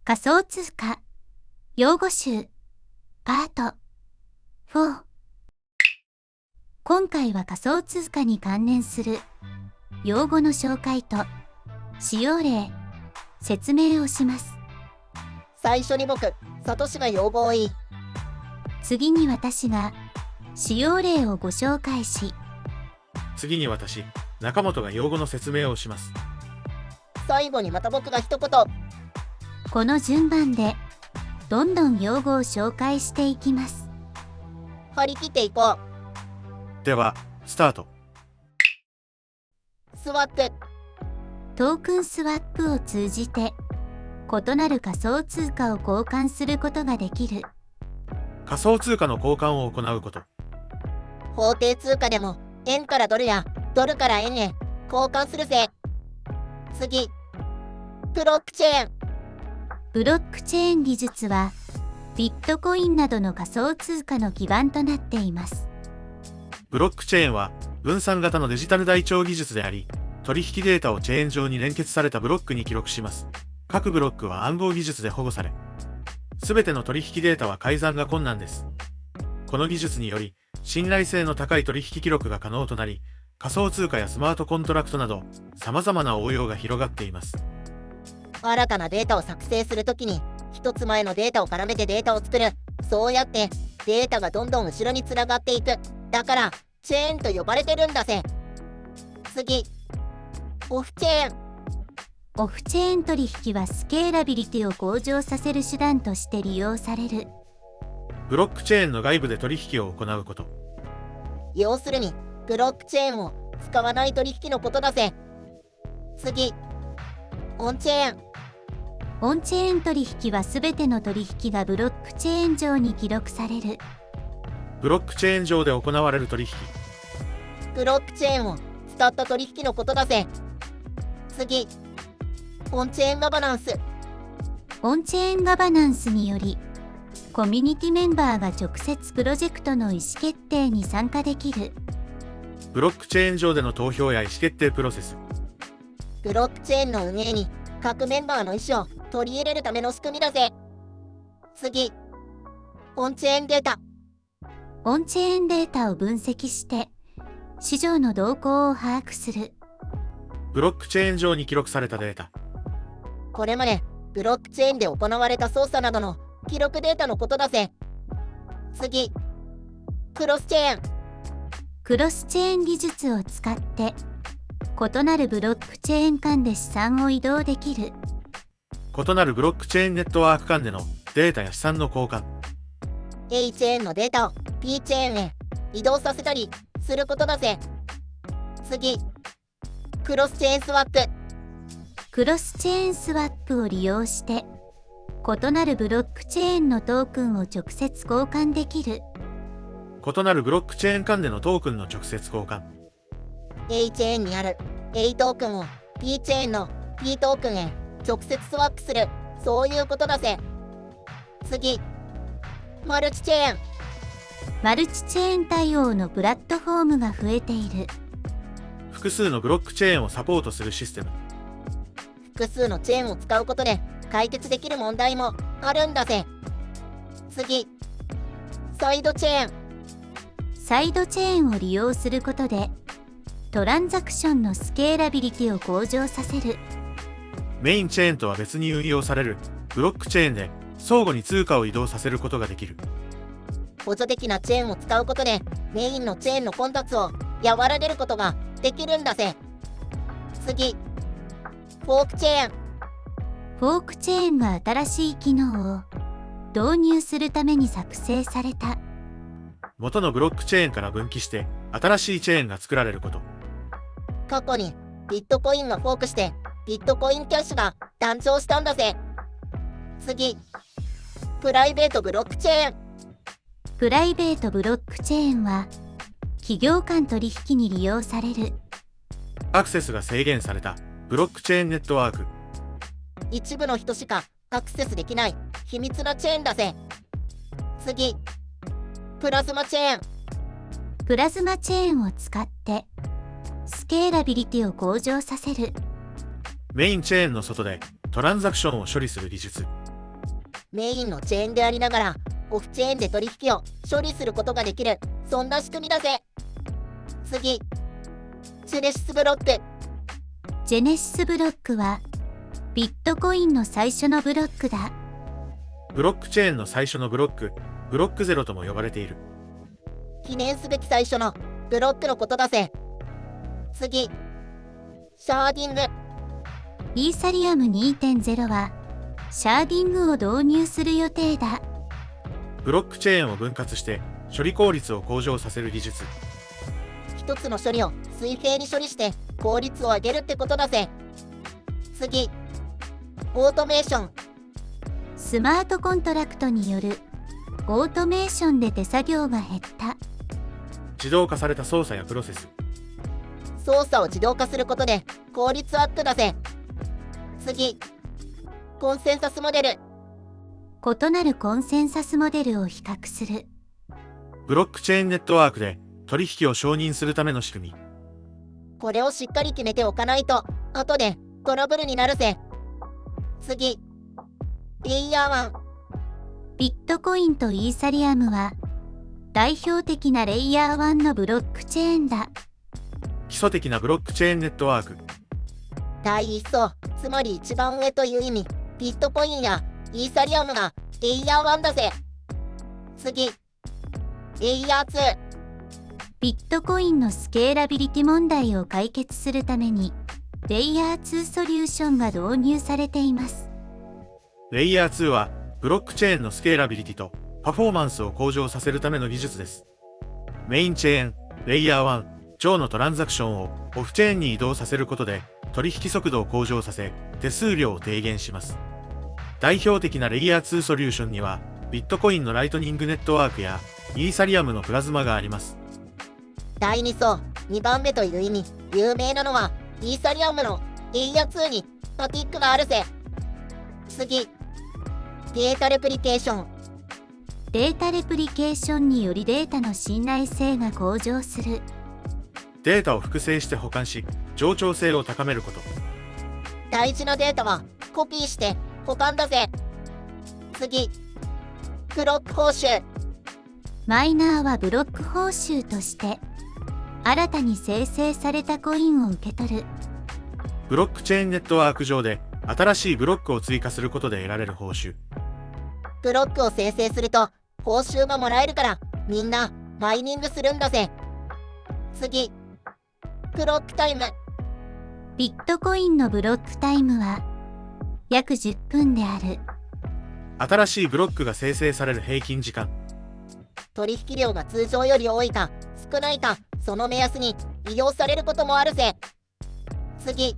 仮想通貨用語集パート4。今回は仮想通貨に関連する用語の紹介と使用例、説明をします。最初に僕、サトシが用語を言い、次に私が使用例をご紹介し、次に私、中本が用語の説明をします。最後にまた僕が一言。この順番でどんどん用語を紹介していきます。張り切っていこう。では、スタート。スワップ、トークンスワップを通じて異なる仮想通貨を交換することができる。仮想通貨の交換を行うこと。法定通貨でも円からドルやドルから円へ交換するぜ。次、ブロックチェーン。ブロックチェーン技術はビットコインなどの仮想通貨の基盤となっています。ブロックチェーンは分散型のデジタル台帳技術であり、取引データをチェーン上に連結されたブロックに記録します。各ブロックは暗号技術で保護され、すべての取引データは改ざんが困難です。この技術により、信頼性の高い取引記録が可能となり、仮想通貨やスマートコントラクトなど、様々な応用が広がっています。新たなデータを作成するときに、一つ前のデータを絡めてデータを作る。そうやってデータがどんどん後ろにつながっていく。だから、チェーンと呼ばれてるんだぜ。次、オフチェーン。オフチェーン取引はスケーラビリティを向上させる手段として利用される。ブロックチェーンの外部で取引を行うこと。要するに、ブロックチェーンを使わない取引のことだぜ。次、オンチェーン。オンチェーン取引はすべての取引がブロックチェーン上に記録される。ブロックチェーン上で行われる取引。ブロックチェーンを使った取引のことだぜ。次、オンチェーンガバナンス。オンチェーンガバナンスにより、コミュニティメンバーが直接プロジェクトの意思決定に参加できる。ブロックチェーン上での投票や意思決定プロセス。ブロックチェーンの運営に各メンバーの意思を取り入れるための仕組みだぜ。次、オンチェーンデータ。オンチェーンデータを分析して市場の動向を把握する。ブロックチェーン上に記録されたデータ。これまでブロックチェーンで行われた操作などの記録データのことだぜ。次、クロスチェーン。クロスチェーン技術を使って異なるブロックチェーン間で資産を移動できる。異なるブロックチェーンネットワーク間でのデータや資産の交換。A チェーンのデータを B チェーンへ移動させたりすることだぜ。次、クロスチェーンスワップ。クロスチェーンスワップを利用して異なるブロックチェーンのトークンを直接交換できる。異なるブロックチェーン間でのトークンの直接交換。A チェーンにある A トークンを B チェーンの B トークンへ直接スワップする。そういうことだぜ。次、マルチチェーン。マルチチェーン対応のプラットフォームが増えている。複数のブロックチェーンをサポートするシステム。複数のチェーンを使うことで解決できる問題もあるんだぜ。次、サイドチェーン。サイドチェーンを利用することでトランザクションのスケーラビリティを向上させる。メインチェーンとは別に運用されるブロックチェーンで相互に通貨を移動させることができる。補助的なチェーンを使うことでメインのチェーンの混雑を和らげることができるんだぜ。次、フォークチェーン。フォークチェーンが新しい機能を導入するために作成された。元のブロックチェーンから分岐して新しいチェーンが作られること。過去にビットコインがフォークしてビットコインキャッシュが誕生したんだぜ。次、プライベートブロックチェーン。プライベートブロックチェーンは企業間取引に利用される。アクセスが制限されたブロックチェーンネットワーク。一部の人しかアクセスできない秘密なチェーンだぜ。次、プラズマチェーン。プラズマチェーンを使ってスケーラビリティを向上させる。メインチェーンの外でトランザクションを処理する技術。メインのチェーンでありながらオフチェーンで取引を処理することができる、そんな仕組みだぜ。次、ジェネシスブロック。ジェネシスブロックはビットコインの最初のブロックだ。ブロックチェーンの最初のブロック、ブロックゼロとも呼ばれている。記念すべき最初のブロックのことだぜ。次、シャーディング。イーサリアム 2.0 はシャーディングを導入する予定だ。ブロックチェーンを分割して処理効率を向上させる技術。一つの処理を水平に処理して効率を上げるってことだぜ。次、オートメーション。スマートコントラクトによるオートメーションで手作業が減った。自動化された操作やプロセス。操作を自動化することで効率アップだぜ。次、コンセンサスモデル。異なるコンセンサスモデルを比較する。ブロックチェーンネットワークで取引を承認するための仕組み。これをしっかり決めておかないと後でトラブルになるぜ。次、レイヤー1。ビットコインとイーサリアムは代表的なレイヤー1のブロックチェーンだ。基礎的なブロックチェーンネットワーク。第一層、つまり一番上という意味。ビットコインやイーサリアムがレイヤー1だぜ。次、レイヤー2。ビットコインのスケーラビリティ問題を解決するためにレイヤー2ソリューションが導入されています。レイヤー2はブロックチェーンのスケーラビリティとパフォーマンスを向上させるための技術です。メインチェーン、レイヤー1上のトランザクションをオフチェーンに移動させることで取引速度を向上させ手数料を低減します。代表的なレイヤー2ソリューションにはビットコインのライトニングネットワークやイーサリアムのプラズマがあります。第2層、2番目という意味。有名なのはイーサリアムのレイヤー2にパティックがあるぜ。次、データレプリケーション。データレプリケーションによりデータの信頼性が向上する。データを複製して保管し、冗長性を高めること。大事なデータはコピーして保管だぜ。次、ブロック報酬。マイナーはブロック報酬として新たに生成されたコインを受け取る。ブロックチェーンネットワーク上で新しいブロックを追加することで得られる報酬。ブロックを生成すると報酬がもらえるからみんなマイニングするんだぜ。次、ブロックタイム。ビットコインのブロックタイムは約10分である。新しいブロックが生成される平均時間。取引量が通常より多いか少ないか、その目安に利用されることもあるぜ。次、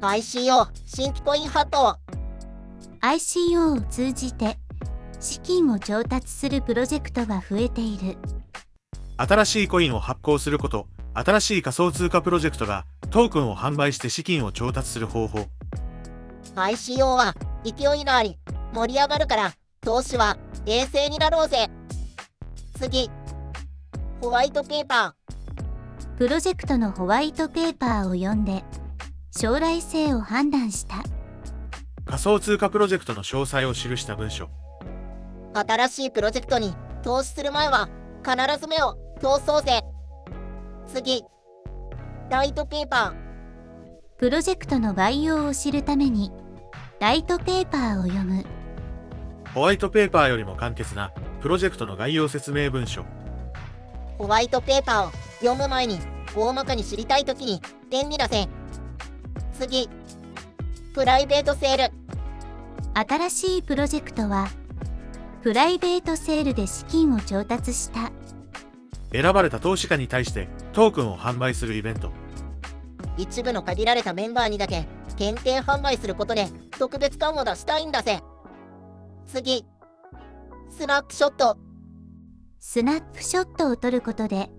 ICO 新規コイン発行。 ICO を通じて資金を調達するプロジェクトが増えている。新しいコインを発行すること、新しい仮想通貨プロジェクトがトークンを販売して資金を調達する方法。ICO は勢いのあり盛り上がるから投資は冷静になろうぜ。次、ホワイトペーパー。プロジェクトのホワイトペーパーを読んで将来性を判断した。仮想通貨プロジェクトの詳細を記した文書。新しいプロジェクトに投資する前は必ず目を通そうぜ。次、ライトペーパー。プロジェクトの概要を知るためにライトペーパーを読む。ホワイトペーパーよりも簡潔なプロジェクトの概要説明文書。ホワイトペーパーを読む前に大まかに知りたいときに便利だぜ。次、プライベートセール。新しいプロジェクトはプライベートセールで資金を調達した。選ばれた投資家に対してトークンを販売するイベント。一部の限られたメンバーにだけ限定販売することで特別感を出したいんだぜ。次、スナップショット。スナップショットを撮ることで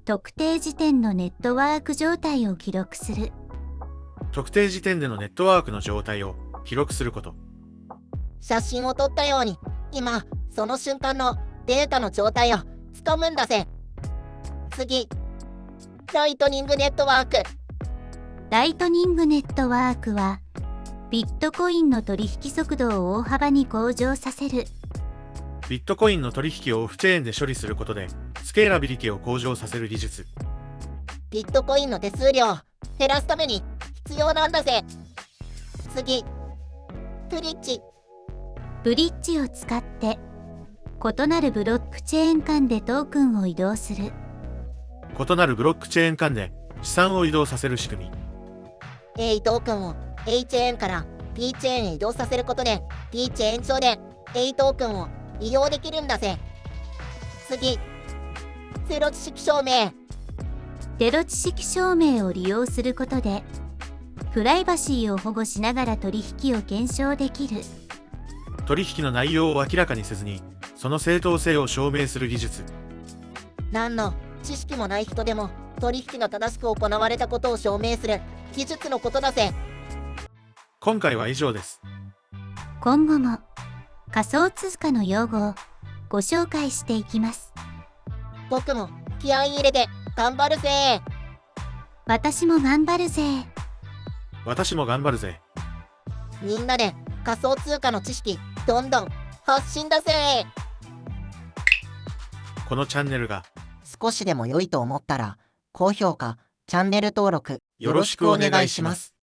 特定時点のネットワーク状態を記録する。特定時点でのネットワークの状態を記録すること。写真を撮ったように今その瞬間のデータの状態をつかむんだぜ。次、ライトニングネットワーク。ライトニングネットワークはビットコインの取引速度を大幅に向上させる。ビットコインの取引をオフチェーンで処理することで、スケーラビリティを向上させる技術。ビットコインの手数料減らすために必要なんだぜ。次、ブリッジ。ブリッジを使って異なるブロックチェーン間でトークンを移動する。異なるブロックチェーン間で資産を移動させる仕組み。A トークンを A チェーンから B チェーンへ移動させることで B チェーン上で A トークンを利用できるんだぜ。次、ゼロ知識証明。ゼロ知識証明を利用することでプライバシーを保護しながら取引を検証できる。取引の内容を明らかにせずに、その正当性を証明する技術。何の知識もない人でも取引が正しく行われたことを証明する技術のことだぜ。今回は以上です。今後も仮想通貨の用語をご紹介していきます。僕も気合い入れて頑張るぜ。私も頑張るぜ。私も頑張るぜ。みんなで仮想通貨の知識どんどん発信だぜ。このチャンネルが少しでも良いと思ったら高評価、チャンネル登録よろしくお願いします。